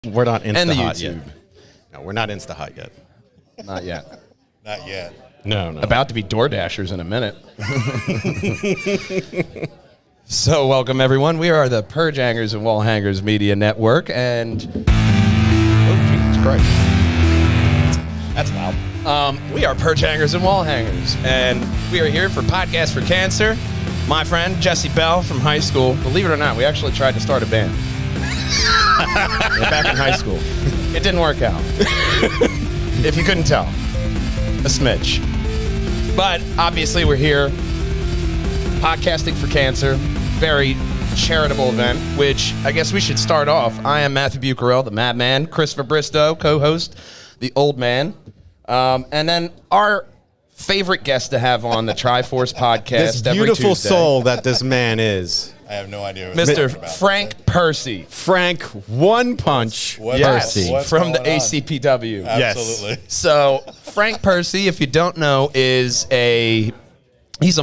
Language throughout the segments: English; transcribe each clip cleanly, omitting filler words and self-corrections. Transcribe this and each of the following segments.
We're not And the Insta-hot YouTube. yet. No, we're not Insta-hot yet. Not yet. Not yet. No. About to be door dashers in a minute. So welcome, everyone. We are the Purge Hangers and Wall Hangers Media Network, and oh, Jesus Christ. That's loud. We are Purge Hangers and Wall Hangers, and we are here for Podcast for Cancer. My friend, Jesse Bell from high school. Believe it or not, we actually tried to start a band. Back in high school. It didn't work out. If you couldn't tell. A smidge. But obviously we're here. Podcasting for Cancer. Very charitable event, which I guess we should start off. I am Matthew Bucarell, the Madman. Christopher Bristow, co-host, the Old Man. And then our favorite guest to have on the Triforce podcast This every beautiful Tuesday. soul that this man is. I have no idea. What Mr. Frank Percy. Frank One Punch Yes, Percy. from the going on? ACPW. Absolutely. So Frank Percy, if you don't know, he's a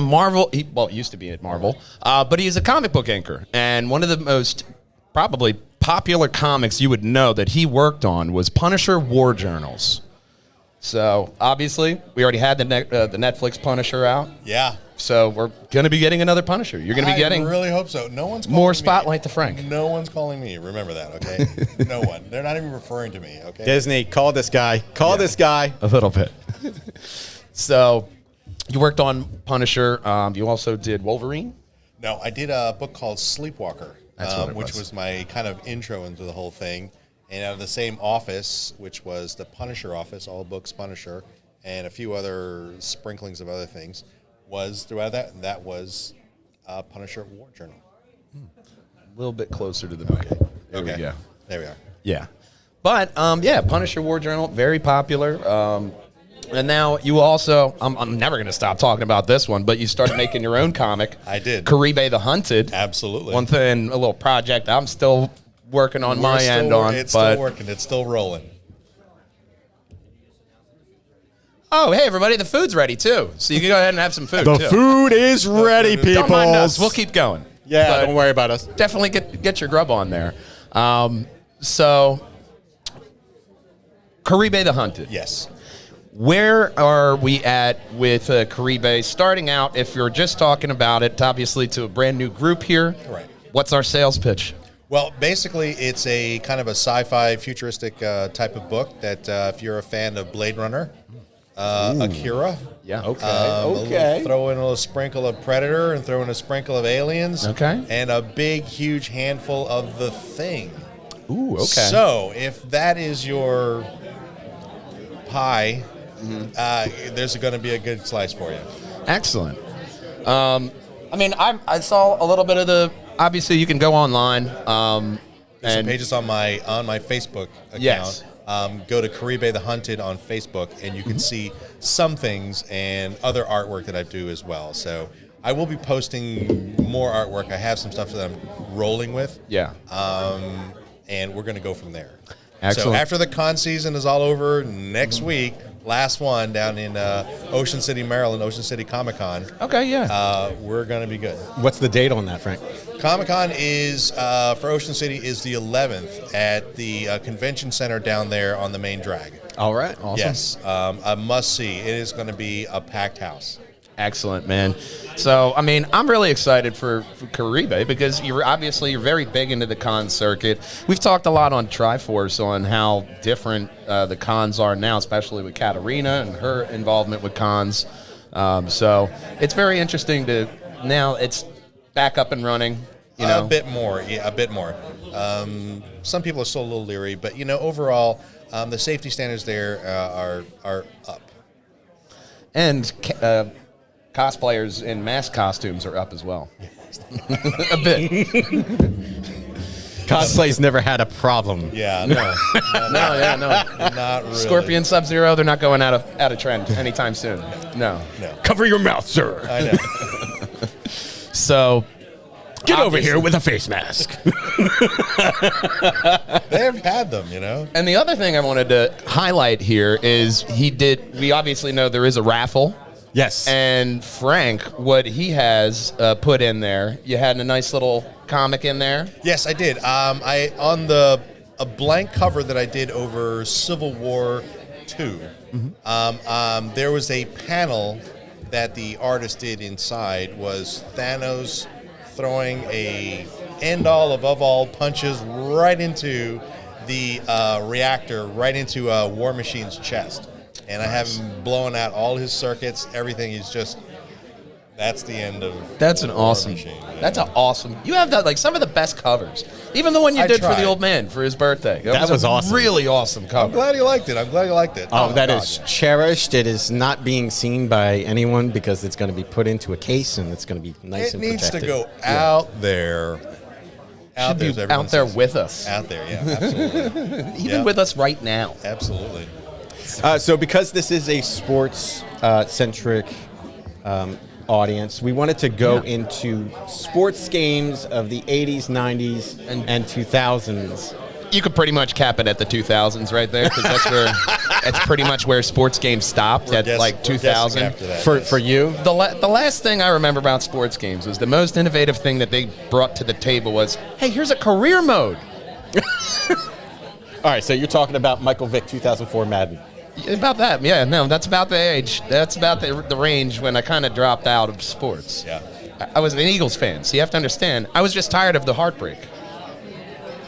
Marvel. He used to be at Marvel, but he's a comic book anchor, and one of the most probably popular comics you would know that he worked on was Punisher War Journals. So obviously, we already had the Netflix Punisher out. Yeah. So we're going to be getting another Punisher. You're going to be getting I really hope so. No one's calling more me. spotlight to Frank. No one's calling me. Remember that, okay? No one. They're not even referring to me, okay? Disney, call this guy. Call this guy. A little bit. So you worked on Punisher. You also did Wolverine. No, I did a book called Sleepwalker, That's what it which was. was my kind of intro into the whole thing. And out of the same office, which was the Punisher office, all books Punisher, and a few other sprinklings of other things, was throughout that, and that was Punisher War Journal. A little bit closer to the mic. There we go. There we are. Yeah. But, Punisher War Journal, very popular. And now you also, I'm never going to stop talking about this one, but you started making your own comic. I did. Caribe the Hunted. Absolutely. One thing, a little project I'm still working on my end on. It's but still working. It's still rolling. Oh, hey, everybody, the food's ready, too. So you can go ahead and have some food, The too. food is ready, food is- people. Don't mind us. We'll keep going. Yeah, But don't worry about us. definitely get your grub on there. So, Caribe the Hunted. Yes. Where are we at with Caribe? Starting out, if you're just talking about it, obviously to a brand new group here. Right. What's our sales pitch? Well, basically, it's a kind of a sci-fi futuristic type of book that if you're a fan of Blade Runner, Akira. Yeah. Okay. Throw in a little sprinkle of Predator and throw in a sprinkle of Aliens. Okay. And a big, huge handful of The Thing. Ooh. Okay. So, if that is your pie, there's going to be a good slice for you. Excellent. I saw a little bit of the. Obviously, you can go online. There's some pages on my Facebook account. Yes. Go to Caribe the Hunted on Facebook, and you can see some things and other artwork that I do as well. So I will be posting more artwork. I have some stuff that I'm rolling with. Yeah. And we're going to go from there. Excellent. So after the con season is all over next week, last one down in Ocean City, Maryland, Ocean City Comic-Con. Okay. Yeah. We're going to be good. What's the date on that, Frank? Comic-Con is, for Ocean City, is the 11th at the convention center down there on the main drag. All right. Awesome. Yes, a must-see. It is going to be a packed house. Excellent, man. So, I'm really excited for Caribe because you're very big into the con circuit. We've talked a lot on Triforce on how different the cons are now, especially with Katarina and her involvement with cons. So it's very interesting to now it's back up and running. You know, A bit more, yeah, a bit more. Some people are still a little leery, but overall, the safety standards there are up. And cosplayers in mask costumes are up as well. A bit. Cosplay's never had a problem. Yeah, no, not really. Scorpion, Sub-Zero, they're not going out of trend anytime soon. No. Cover your mouth, sir. I know. So, Get over here with a face mask. They've had them, And the other thing I wanted to highlight here is we obviously know there is a raffle. Yes. And Frank, what he has put in there, you had a nice little comic in there. Yes, I did. On the a blank cover that I did over Civil War II. There was a panel that the artist did inside was Thanos throwing a end-all above all punches right into the reactor, right into War Machine's chest. And I have him blowing out all his circuits, everything. Is just, that's the end of That's an War awesome. Machine. That's an awesome. You have that, like some of the best covers. Even the one you I did for tried. the old man for his birthday. That was a awesome. Really awesome I'm cover. glad you liked it. Oh, that God. is cherished. It is not being seen by anyone because it's going to be put into a case and it's going to be nice It and needs protected. to go out there. Out there, Should so be everyone out there sees with it. us. Out there, yeah, absolutely. Even Yeah. with us right now. Absolutely. So because this is a sports centric audience, we wanted to go into sports games of the 80s, 90s, and 2000s. You could pretty much cap it at the 2000s right there, because that's pretty much where sports games stopped at We're like guessing 2000. after that, For yes. for you, The last thing I remember about sports games was the most innovative thing that they brought to the table was, hey, here's a career mode. all right. So you're talking about Michael Vick 2004 Madden. About that, yeah, no, that's about the age. That's about the range when I kind of dropped out of sports. Yeah. I was an Eagles fan, so you have to understand, I was just tired of the heartbreak.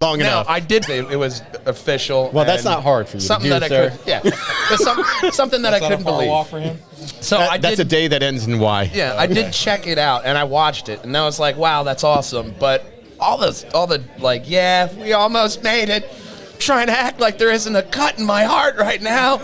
Long No, enough. I did say it was official. Well, that's and not hard for you to Something do, that I sir. could, yeah, It's something that I couldn't believe. for him. So I That's did, a day that ends in Y. yeah, I did check it out, and I watched it, and I was like, wow, that's awesome. But all the like, yeah, we almost made it. Trying to act like there isn't a cut in my heart right now.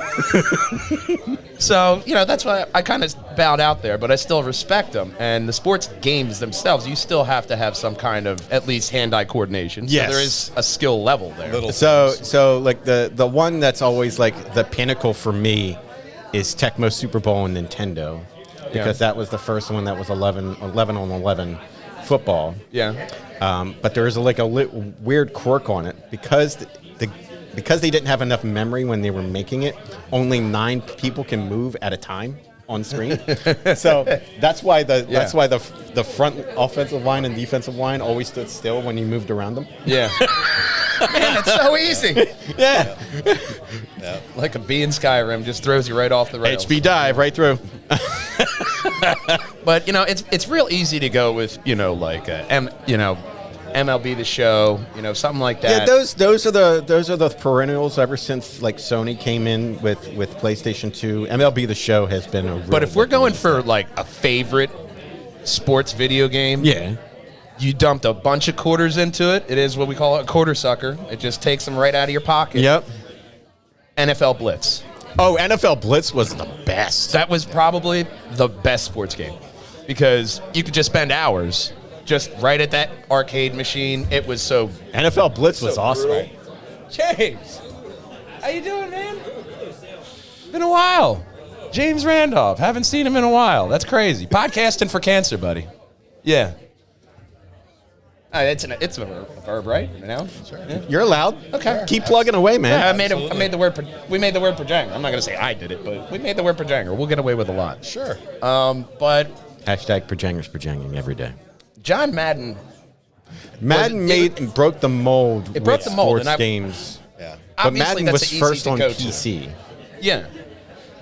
So, that's why I kind of bowed out there, but I still respect them. And the sports games themselves, you still have to have some kind of at least hand-eye coordination. Yes. So there is a skill level there. Little So like the one that's always like the pinnacle for me is Tecmo Super Bowl and Nintendo, because that was the first one that was 11 on 11 football. Yeah. But there is like a weird quirk on it because because they didn't have enough memory when they were making it. Only 9 people can move at a time on screen. So that's why the front offensive line and defensive line always stood still when you moved around them. Yeah. Man, it's so easy. Yeah. Yeah. Like a bee in Skyrim, just throws you right off the rails. HB dive right through. But it's real easy to go with MLB The Show, something like Yeah, that. those are the perennials ever since like Sony came in with PlayStation 2. MLB The Show has been a real But if we're going mainstay. for like a favorite sports video game, yeah. you dumped a bunch of quarters into it. It is what we call a quarter sucker. It just takes them right out of your pocket. Yep. NFL Blitz. Oh, NFL Blitz was the best. That was probably the best sports game because you could just spend hours just right at that arcade machine. It was so NFL Blitz was awesome. brutal. James, how you doing, man? Been a while. James Randolph. Haven't seen him in a while. That's crazy. Podcasting for cancer, buddy. Yeah. It's a verb, right? Sure. Yeah. You're allowed. Okay. Keep plugging away, man. I made the word. We made the word Pajanger. I'm not gonna say I did it, but we made the word Pajanger. We'll get away with a lot. Sure. But Hashtag Pajangers Pajanging every day. John Madden. Madden broke the mold It broke with the mold, sports and games. Yeah. But Obviously, Madden that's was easy first to on go to. PC. Yeah.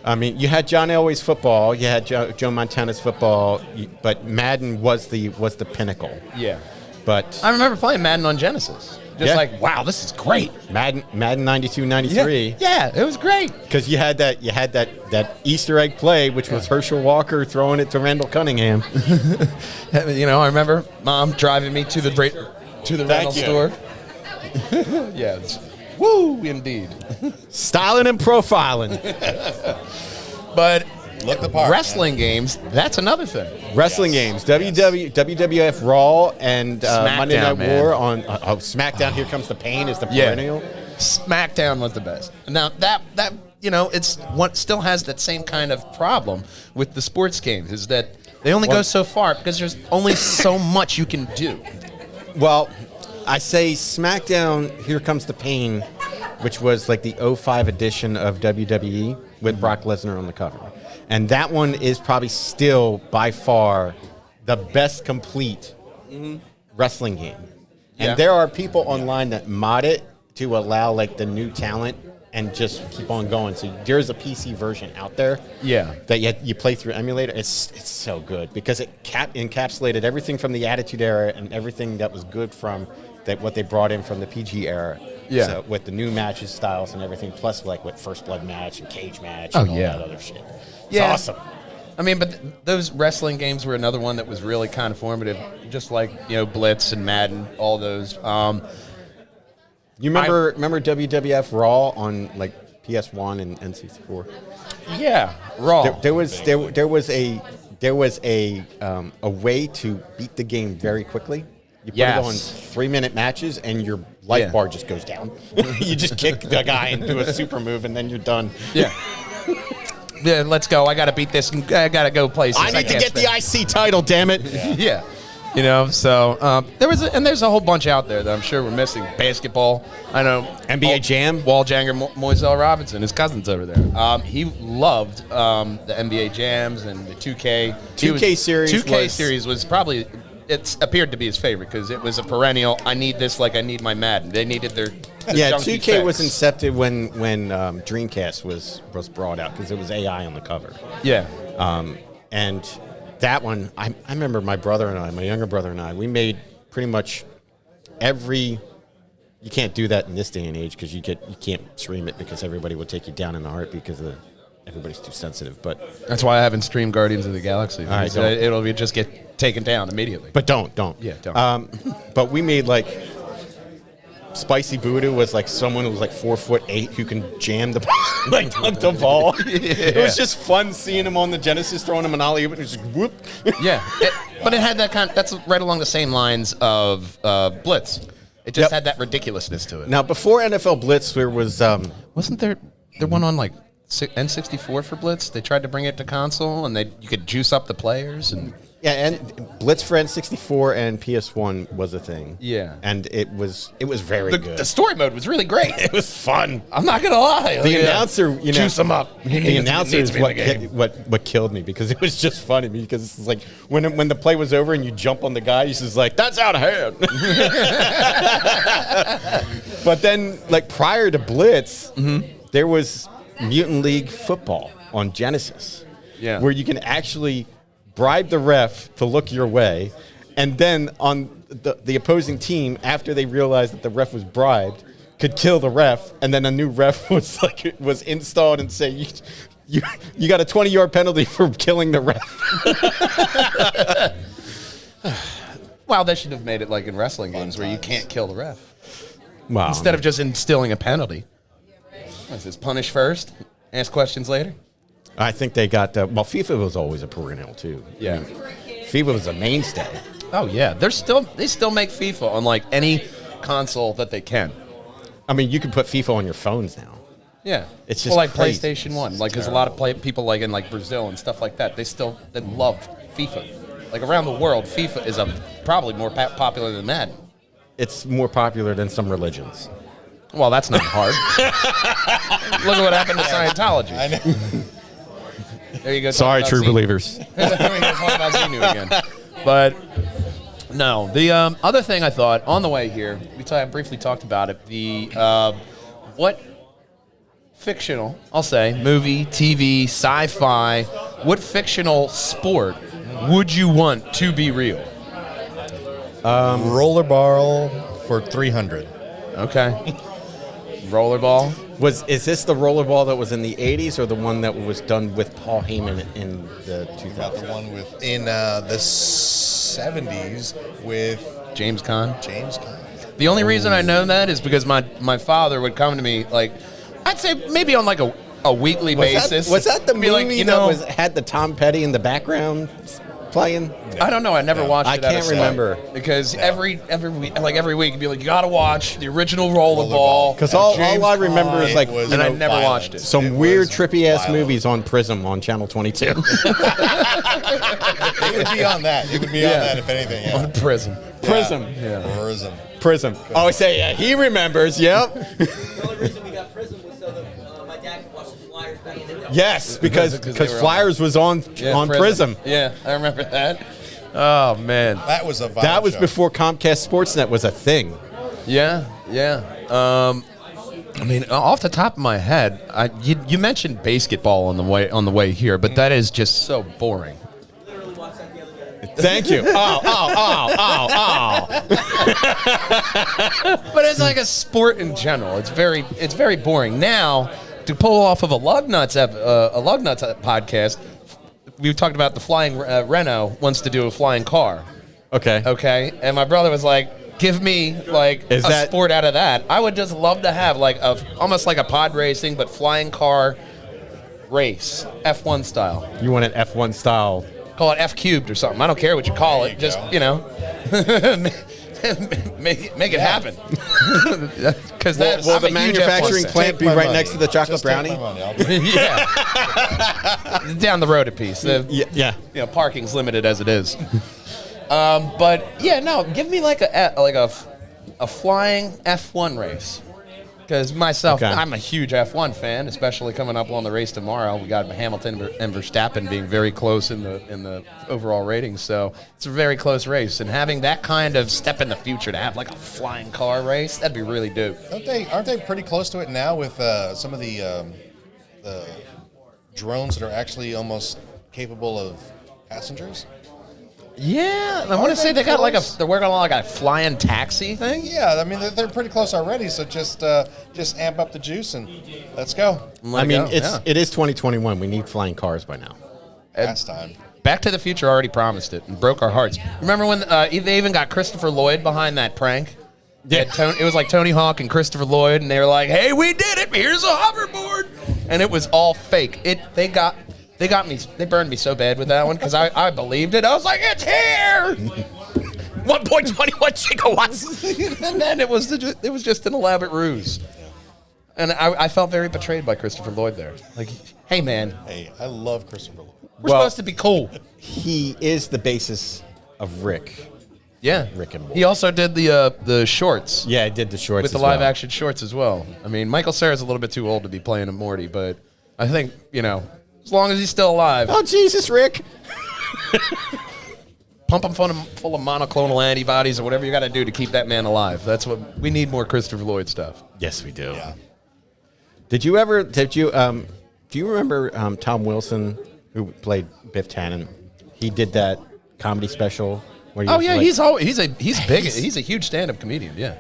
I mean, you had John Elway's football, you had Joe Montana's football, but Madden was the pinnacle. Yeah. But I remember playing Madden on Genesis. Just Yeah. like, wow, this is great. Madden 92, 93. Yeah, it was great. Because you had that Easter egg play, which was Herschel Walker throwing it to Randall Cunningham. I remember Mom driving me to the rental you. store. Yeah. Woo, indeed. Styling and profiling. But Look the part. wrestling games, that's another thing. Wrestling games. WWF Raw and Monday Night man. War on SmackDown. Here Comes the Pain is the perennial. SmackDown was the best. Now that it's what still has that same kind of problem with the sports games is that they only go so far because there's only so much you can do. Well, I say SmackDown, Here Comes the Pain, which was like the 05 edition of WWE with Brock Lesnar on the cover. And that one is probably still, by far, the best complete wrestling game. And Yeah. there are people online that mod it to allow like the new talent and just keep on going. So there's a PC version out there. Yeah. That you play through emulator. It's so good because it encapsulated everything from the Attitude Era and everything that was good from what they brought in from the PG era. Yeah. So with the new matches styles and everything, plus like with First Blood match and Cage match Oh, and all yeah. that other shit. It's Yeah. awesome. I mean, but those wrestling games were another one that was really kind of formative, just like, you know, Blitz and Madden, all those. You remember WWF Raw on like PS1 and N64? Yeah, Raw. There was a way to beat the game very quickly. You put it on Yes. 3-minute matches, and your life Yeah. bar just goes down. You just kick the guy and do a super move, and then you're done. Yeah. Yeah, let's go. I got to beat this. I got to go places. I need to can't get the IC title, damn it. Yeah. You know, so there's a whole bunch out there that I'm sure we're missing. Basketball, I know. NBA Jam. Walljanger Moiselle Robinson, his cousin's over there. He loved the NBA Jams and the 2K. 2K series 2K was- series was probably, it appeared to be his favorite because it was a perennial, I need this like I need my Madden. They needed their Yeah, junky 2K was fix. incepted when Dreamcast was brought out because it was AI on the cover. Yeah. And that one, I remember my younger brother and I, we made pretty much every. You can't do that in this day and age because you can't stream it because everybody will take you down in a heartbeat because everybody's too sensitive. But That's why I haven't streamed Guardians of the Galaxy. right, So don't. it'll just get taken down immediately. don't. Yeah, don't. But we made like Spicy Buddha was like someone who was like 4'8" who can jam the like dunk the ball. It was just fun seeing him on the Genesis throwing him an alley. It was just whoop. Yeah, but it had that that's right along the same lines of Blitz. It just Yep. had that ridiculousness to it. Now before NFL Blitz, there was Wasn't there one on like N64 for Blitz? They tried to bring it to console, and you could juice up the players and. and Blitz for N64 and PS1 was a thing. Yeah. And it was very good. The story mode was really great. It was fun. I'm not gonna lie. The announcer, juice them up. The announcer is what killed me because it was just funny because it's like when the play was over and you jump on the guy, he's just like, "That's out of hand." But then, like prior to Blitz, there was Mutant League Football on Genesis, where you can actually bribe the ref to look your way, and then on the opposing team, after they realized that the ref was bribed, could kill the ref, and then a new ref was installed and say, you got a 20-yard penalty for killing the ref. Wow, they should have made it like in wrestling games where you can't kill the ref. Wow. Instead of just instilling a penalty. What is this, punish first, ask questions later? I think they got FIFA was always a perennial too. Yeah. I mean, FIFA was a mainstay. Oh yeah, they still make FIFA on like any console that they can. I mean, you can put FIFA on your phones now. Yeah, It's just like crazy. PlayStation 1. Like there's a lot of people like in like Brazil and stuff like that. They love FIFA. Like around the world, FIFA is probably more popular than Madden. It's more popular than some religions. Well, that's not hard. Look at what happened to Scientology. I know. There you go. Sorry, talk true about Xenu. believers. There we go, talk about Xenu again. But no, the other thing I thought on the way here, I briefly talked about it. The what fictional, I'll say, movie, TV, sci-fi, what fictional sport would you want to be real? Rollerball for 300. Okay. Rollerball. Is this the rollerball that was in the 80s or the one that was done with Paul Heyman in the About the 2000s? one in the 70s with James Caan. James Conn. The only reason I know that is because my father would come to me, like, I'd say maybe on like a weekly basis. Was that the Be movie like, that had the Tom Petty in the background playing? I don't know. I never watched I it. out of can't sight. remember. Because every week, you'd be like, you got to watch the original Rollerball. Because all James I remember is like, was and I you know, never watched it. some It weird was trippy ass violent. movies on Prism on Channel 22. It would be on that. It would be on that if anything. Yeah. On Prism. Prism. Prism. Oh, I say, yeah, he remembers. Yep. The only reason we got Prism was so that my dad could watch the Flyers back in the day. Yes, because Because they were on Flyers was on Prism. Yeah, I remember that. Oh man. That was a violent That was show. before Comcast Sportsnet was a thing. Yeah. Yeah. I mean, off the top of my head, you mentioned basketball on the way here, but that is just so boring. Literally watched that the other day. Thank you. Oh. But it's like a sport in general. It's very boring. Now, to pull off of a Lugnuts podcast, we talked about the flying Renault wants to do a flying car. Okay. And my brother was like, give me like sport out of that. I would just love to have like almost like a pod racing, but flying car race, F1 style. You want an F1 style? Call it F cubed or something. I don't care what you call it. Just, make it happen. Because Will the manufacturing plant be right next to the chocolate brownie? Yeah. Down the road a piece. Yeah. Parking's limited as it is. But yeah, no, give me like a flying F1 race. Because myself, Okay. I'm a huge F1 fan, especially coming up on the race tomorrow. We got Hamilton and Verstappen being very close in the overall ratings, so it's a very close race. And having that kind of step in the future to have like a flying car race, that'd be really dope. Aren't they pretty close to it now with some of the drones that are actually almost capable of passengers? Yeah, I want to say they got they're working on like a flying taxi thing. Yeah, I mean they're pretty close already. So just amp up the juice and let's go. It is 2021. We need flying cars by now. Last time. Back to the Future already promised it and broke our hearts. Remember when they even got Christopher Lloyd behind that prank? Yeah, it was like Tony Hawk and Christopher Lloyd, and they were like, "Hey, we did it! Here's a hoverboard," and it was all fake. They got me. They burned me so bad with that one because I believed it. I was like, "It's here!" 1.21 gigawatts, and then it was just an elaborate ruse. And I felt very betrayed by Christopher Lloyd there. Like, hey man, Hey, I love Christopher Lloyd. we're supposed to be cool. He is the basis of Rick. Yeah, Rick and Morty. He also did the shorts. Yeah, I did the shorts With the live action shorts as well. I mean, Michael Cera's a little bit too old to be playing a Morty, but I think as long as he's still alive. Oh Jesus, Rick! Pump him full of monoclonal antibodies or whatever you got to do to keep that man alive. That's what we need, more Christopher Lloyd stuff. Yes, we do. Yeah. Do you remember Tom Wilson, who played Biff Tannen? He did that comedy special. Where He's big. He's a huge stand-up comedian. Yeah,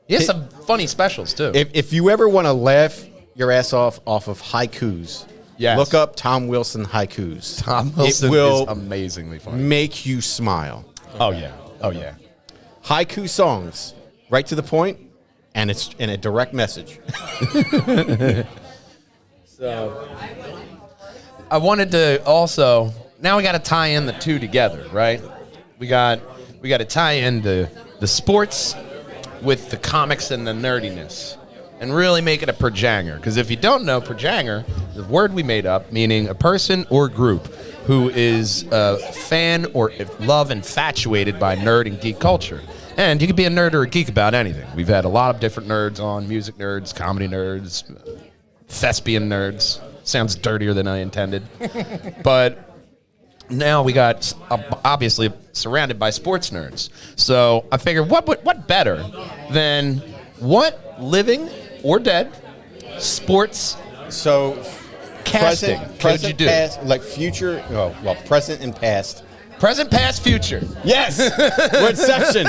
he has some funny specials too. If you ever want to laugh your ass off of haikus, Yes. look up Tom Wilson haikus. Tom Wilson it will is amazingly funny. make you smile. Oh yeah. Haiku songs, right to the point, and it's in a direct message. So I wanted to also, now we got to tie in the two together, right? We got to tie in the sports with the comics and the nerdiness and really make it a perjanger. Because if you don't know, perjanger, the word we made up, meaning a person or group who is a fan or love infatuated by nerd and geek culture. And you can be a nerd or a geek about anything. We've had a lot of different nerds on, music nerds, comedy nerds, thespian nerds. Sounds dirtier than I intended. But now we got obviously surrounded by sports nerds. So I figured what better than what living or dead sports casting could you do? Past, like future, present and past. Present, past, future. Yes, we're Inception.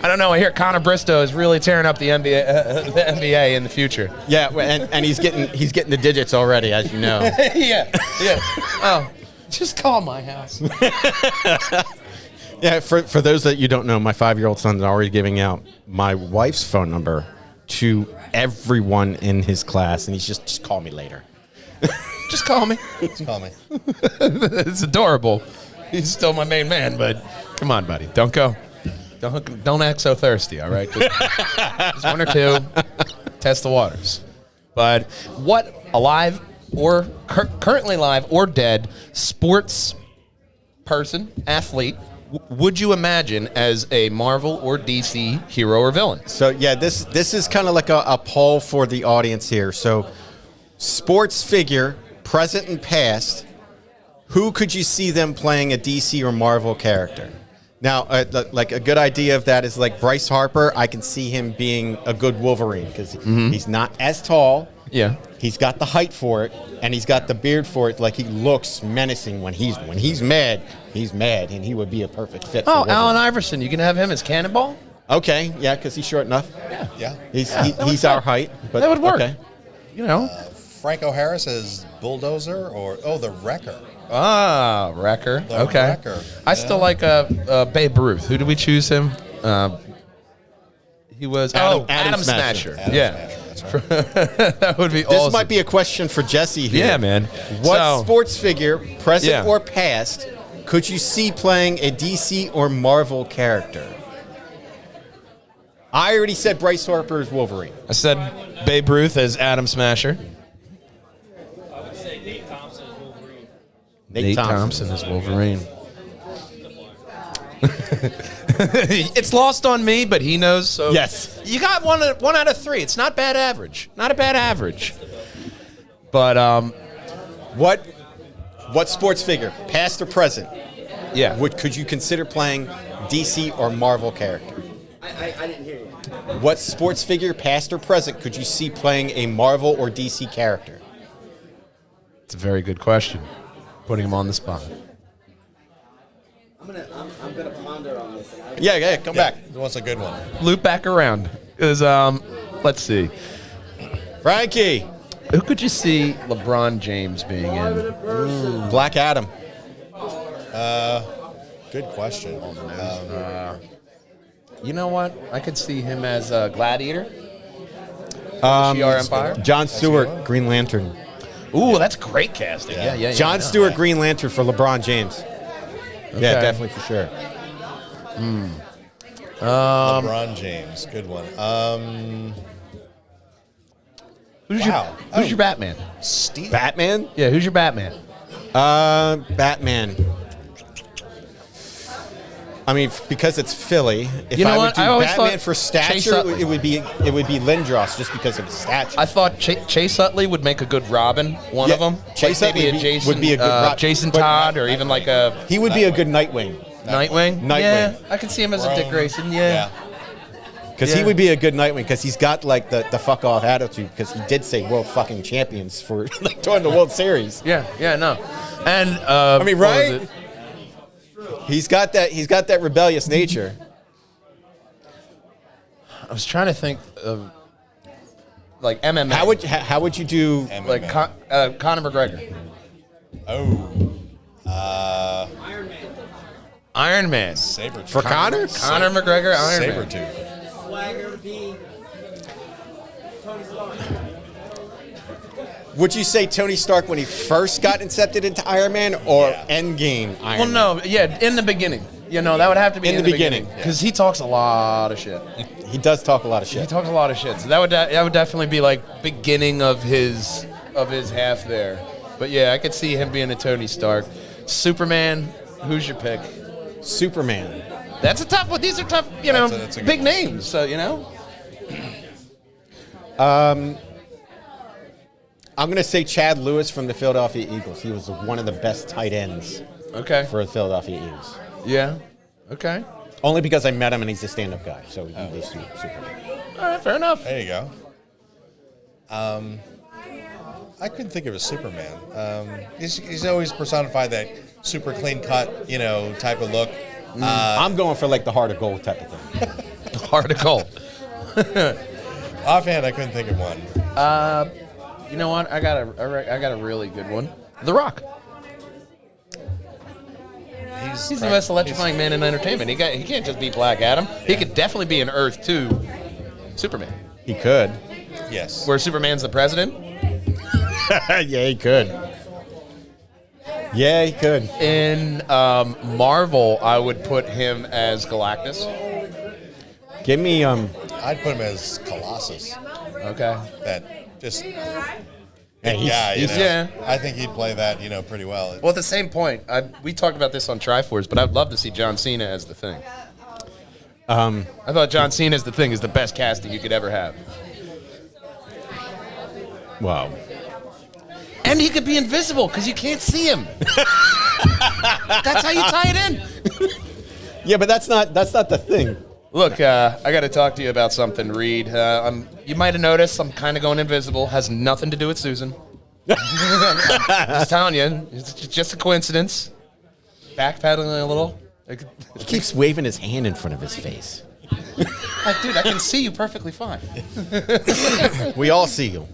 I don't know. I hear Connor Bristow is really tearing up the NBA in the future. Yeah, and he's getting the digits already, as you know. yeah. Oh, just call my house. Yeah, for those that you don't know, my 5-year-old son's already giving out my wife's phone number to everyone in his class, and he's just call me later. Just call me. Just call me. It's adorable. He's still my main man, but come on, buddy, don't go. Don't act so thirsty, all right? Just one or two. Test the waters. But what alive or currently live or dead sports person, athlete, would you imagine as a Marvel or DC hero or villain? So yeah, this is kind of like a poll for the audience here. So sports figure, present and past, who could you see them playing a DC or Marvel character? Now, like a good idea of that is like Bryce Harper. I can see him being a good Wolverine because he's not as tall. Yeah. He's got the height for it, and he's got the beard for it. Like he looks menacing when he's mad. He's mad, and he would be a perfect fit. Oh, for Allen Wolverine. Iverson. You can have him as Cannonball? Okay, yeah, because he's short enough. Yeah. He's our height. But That would work. Okay. You know. Franco Harris as Bulldozer or the Wrecker. Ah, Wrecker. The Okay. Wrecker. I still like Babe Ruth. Who did we choose him? He was Adam Smasher. Smasher. Adam Yeah. Smasher, that's right. That would be This awesome. might be a question for Jesse here. Yeah, man. What So- sports figure, present Yeah. or past, could you see playing a DC or Marvel character? I already said Bryce Harper is Wolverine. I said Babe Ruth as Adam Smasher. I would say Nate Thompson is Wolverine. Nate Thompson is Wolverine. It's lost on me, but he knows. So Yes. you got one out of 3. It's not bad average. Not a bad average. But What sports figure, past or present, yeah. could you consider playing DC or Marvel character? I didn't hear you. What sports figure, past or present, could you see playing a Marvel or DC character? It's a very good question. Putting him on the spot. I'm gonna ponder on this. And Yeah, come back. What's a good one? Loop back around. Because let's see. Frankie, Who could you see LeBron James being in? Black Adam. Good question. You know what? I could see him as a Gladiator. Shi'ar Empire. John Stewart, Green Lantern. Ooh, that's great casting. Yeah. John Stewart, Green Lantern for LeBron James. Yeah, Okay. definitely for sure. LeBron James. Good one. Who's Wow. your Batman? Steve. Batman? Yeah, who's your Batman? Batman. I mean, because it's Philly. If You know I would what? do I always Batman thought for Chase stature, Utley. it would be Lindros just because of his stature. I thought Chase Utley would make a good Robin. One of Yeah, them. Chase Like maybe Utley a Jason, would be a good Rob- Jason but- Todd, or even like a He would be a good Nightwing Nightwing. Nightwing. Yeah, I could see him as a Dick Grayson. Yeah. because Yeah. he would be a good Nightwing because he's got like the fuck off attitude because he did say world fucking champions for like during the World Series. Yeah, no. And I mean, what was right? it? He's got that rebellious nature. I was trying to think of like MMA. How would you do? like Conor McGregor? Iron Man. Sabretooth. For Connor? Conor McGregor, Iron Man. Sabretooth. Swagger would be Tony Stark. Would you say Tony Stark when he first got incepted into Iron Man or Yeah. Endgame Iron Well, Man? no, yeah, in the beginning. You know, that would have to be In in, the the beginning beginning. because he talks a lot of shit. He does talk a lot of He shit. talks a lot of shit. So that would definitely be like beginning of his half there. But yeah, I could see him being a Tony Stark. Superman, who's your pick? Superman. That's a tough one. These are tough, you know, That's a good big one. names. So you know, I'm going to say Chad Lewis from the Philadelphia Eagles. He was one of the best tight ends okay, for the Philadelphia Eagles. yeah, okay, Only because I met him and he's a stand-up guy. So he was Superman. all right, fair enough. There you go. I couldn't think of a Superman. He's always personified that super clean cut, type of look. I'm going for like the heart of gold type of thing. Hard to call. Offhand, I couldn't think of one. You know what? I got a really good one. The Rock. He's the most electrifying man in entertainment. He can't just be Black Adam. He could definitely be an Earth 2 Superman, He could. Yes. where Superman's the president. Yeah, he could. Yeah, he could. In Marvel, I would put him as Galactus. Give me I'd put him as Colossus. Okay. That just Hey, yeah. I think he'd play that, pretty well. Well, at the same point, we talked about this on Triforce, but I'd love to see John Cena as the Thing. I thought John Cena as the Thing is the best casting you could ever have. Wow. And he could be invisible because you can't see him. That's how you tie it in. Yeah, but that's not the thing. Look, I got to talk to you about something, Reed. You might have noticed I'm kind of going invisible. Has nothing to do with Susan. Just telling you, it's just a coincidence. Backpedaling a little. He keeps waving his hand in front of his face. Dude, I can see you perfectly fine. We all see you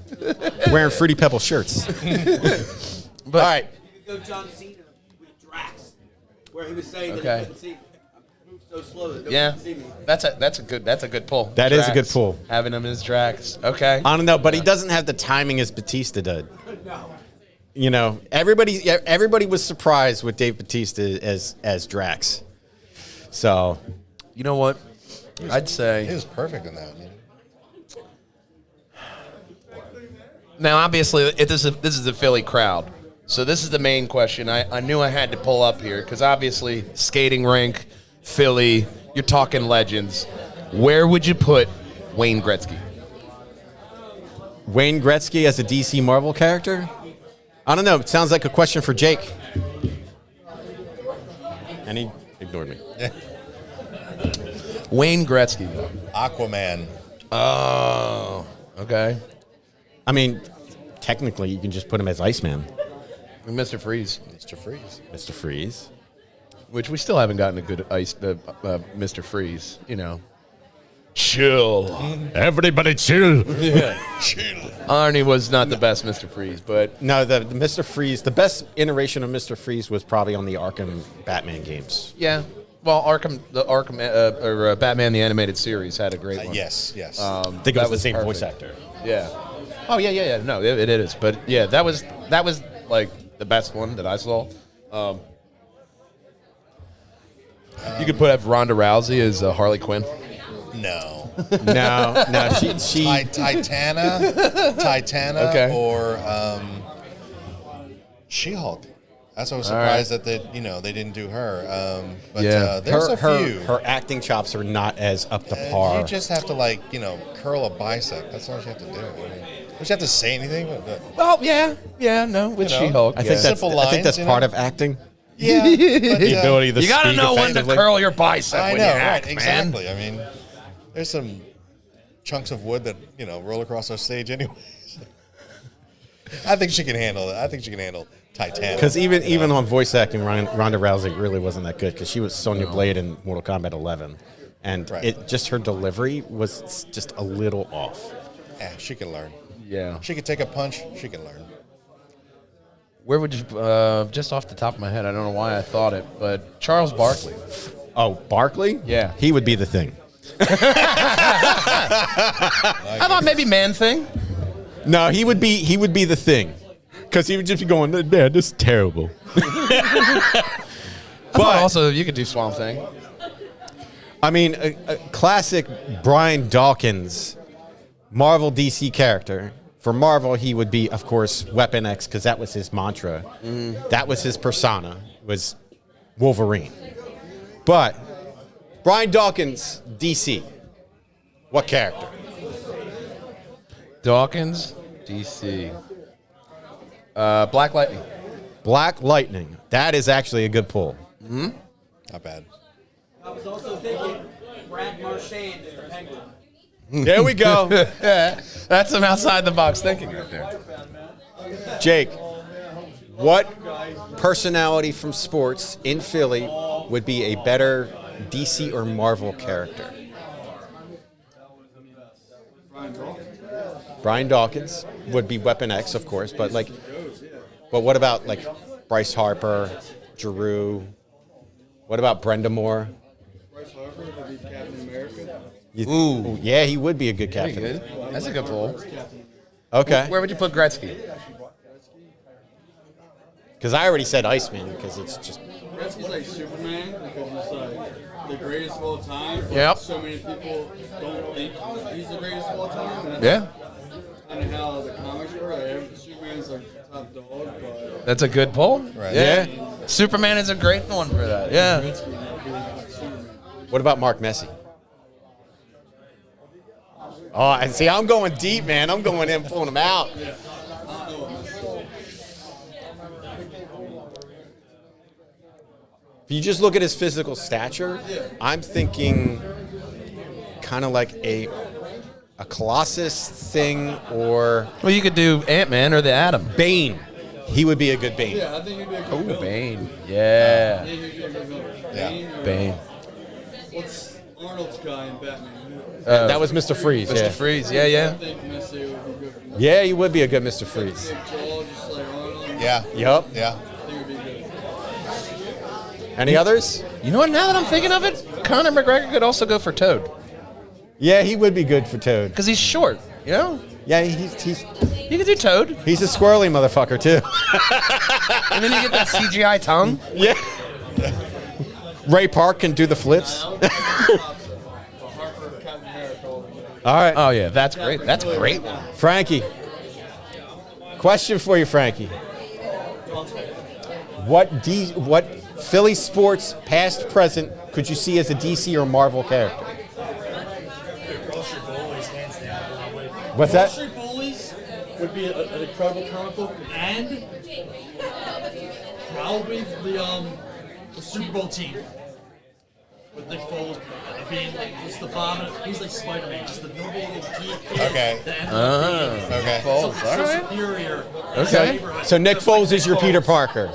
wearing Fruity Pebble shirts. But, all right. Go John Cena with Drax, where he was saying that Okay. he couldn't see. I moved so slow that nobody Yeah, could see me. that's a good pull. That is a good pull. Having him as Drax. Okay. I don't know, but he doesn't have the timing as Batista did. You know, everybody was surprised with Dave Batista as Drax. So, You know what? I'd He say was perfect in that. now. Obviously, this is a Philly crowd, so this is the main question. I knew I had to pull up here because obviously skating rink, Philly. You're talking legends. Where would you put Wayne Gretzky? Wayne Gretzky as a DC Marvel character? I don't know. It sounds like a question for Jake. And he ignored me. Wayne Gretzky. Aquaman. Oh, okay. I mean, technically, you can just put him as Iceman, Mr. Freeze, Mr. Freeze. Mr. Freeze. which we still haven't gotten a good Mr. Freeze. You know, chill. Everybody chill. Arnie was not the best Mr. Freeze, but No, the Mr. Freeze, the best iteration of Mr. Freeze was probably on the Arkham Batman games. yeah. Well, Batman the Animated Series had a great one. Yes. I think it That was the same perfect. voice actor. Yeah. Oh yeah. No, it is. But yeah, that was like the best one that I saw. You could have Ronda Rousey as Harley Quinn. No. No, she Titana, Okay. or She-Hulk. That's why I was surprised that they didn't do her. But Yeah. there's a few. her acting chops are not as up to par. You just have to curl a bicep. That's all you have to do. I mean, you just have to say anything. Well, yeah, no, with You know, She-Hulk. I think that's Simple I think that's lines, part of acting. Yeah, but, The ability to You gotta speak know when to effectively. curl your bicep I when know, you right? act, man. Exactly. I mean, there's some chunks of wood that roll across our stage anyway. I think she can handle it. I think she can handle Titanic. Because even on voice acting, Ronda Rousey really wasn't that good because she was Sonya Blade in Mortal Kombat 11, and Right. her delivery was just a little off. Yeah, she can learn. Yeah. She can take a punch. She can learn. Where would you? Just off the top of my head, I don't know why I thought it, but Charles Barkley. Oh, Barkley? Yeah. He would be the thing. I thought maybe Man Thing. No, he would be the thing. Because he would just be going, man, this is terrible. But also, you could do Swamp Thing. I mean, a classic Brian Dawkins Marvel DC character. For Marvel, he would be, of course, Weapon X, because that was his mantra. That was his persona, was Wolverine. But Brian Dawkins, DC, what character? Dawkins, DC. Black Lightning. Black Lightning. That is actually a good pull. Not bad. I was also thinking Brad Marchand as the Penguin. There we go. That's some outside the box thinking right there. Jake, what personality from sports in Philly would be a better DC or Marvel character? Brian Dawkins would be Weapon X, of course, but what about Bryce Harper, Giroux? What about Brenda Moore? Bryce Harper would be Captain America. Ooh, yeah, he would be a good Pretty captain. good. That's a good pull. Okay, Where would you put Gretzky? because I already said Iceman because it's just Gretzky's like Superman because he's like the greatest of all time. But Yep. so many people don't think he's the greatest of all time. And that's Yeah, kind of how the comics were. Like, Superman's like top dog, but that's a good pull. Right. Yeah. Superman is a great one for that. Yeah. Gretzky would be like Superman. what about Mark Messi? Oh, I see. I'm going deep, man. I'm going in, pulling him out. If you just look at his physical stature, I'm thinking kind of like a Colossus thing or Well, you could do Ant-Man or the Atom. Bane. He would be a good Bane. Yeah, I think he'd be a good villain. Bane. Yeah, Yeah. he'd be a good villain. Yeah. Bane. What's Arnold's guy in Batman? That was Mr. Freeze. Mr. Yeah. Freeze. Yeah, I yeah. think Messi would be good. Yeah, he would be a good Mr. Freeze. Big jaw, just like Arnold. Yeah. Yup. Yeah. I think it'd be good. Any others? You know what? Now that I'm thinking of it, Conor McGregor could also go for Toad Yeah, he would be good for Toad. because he's short. You know, Yeah, he's you could do Toad, a squirrely motherfucker too. and then you get that CGI tongue. Yeah. Ray Park can do the flips. The Harper Captain America. All right, Oh yeah, that's great. That's a great one. Frankie. Question for you, Frankie. What Philly sports, past, present, could you see as a DC or Marvel character? What's that? Street Bullies would be an incredible comic book, and probably the Super Bowl team with Nick Foles being like just the bomb. He's like Spider-Man, just the noble geek kid. Okay. that ended up being Okay. so superior. Okay. So Nick Foles is your Peter Parker.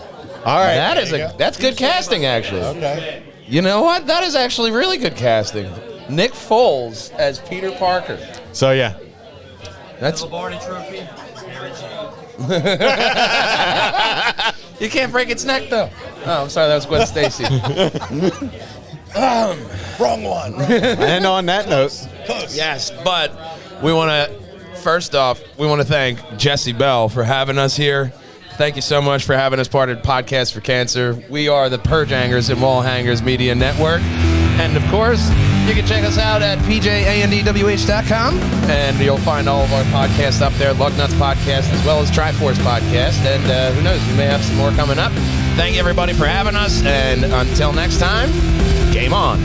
All right. That is There you go. that's good casting actually. Okay. You know what? That is actually really good casting. Nick Foles as Peter Parker. So yeah. That's Lombardi Trophy. Harry G. you can't break its neck though. Oh, I'm sorry, that was Gwen Stacy. Wrong one. And on that note, Yes, but we want to first off, we want to thank Jesse Bell for having us here. Thank you so much for having us part of Podcast for Cancer. We are the Purge Hangers and Wall Hangers Media Network. And of course, you can check us out at pjandwh.com, and you'll find all of our podcasts up there, Lug Nuts Podcast as well as Triforce Podcast. And who knows, we may have some more coming up. Thank you everybody for having us, and until next time, game on.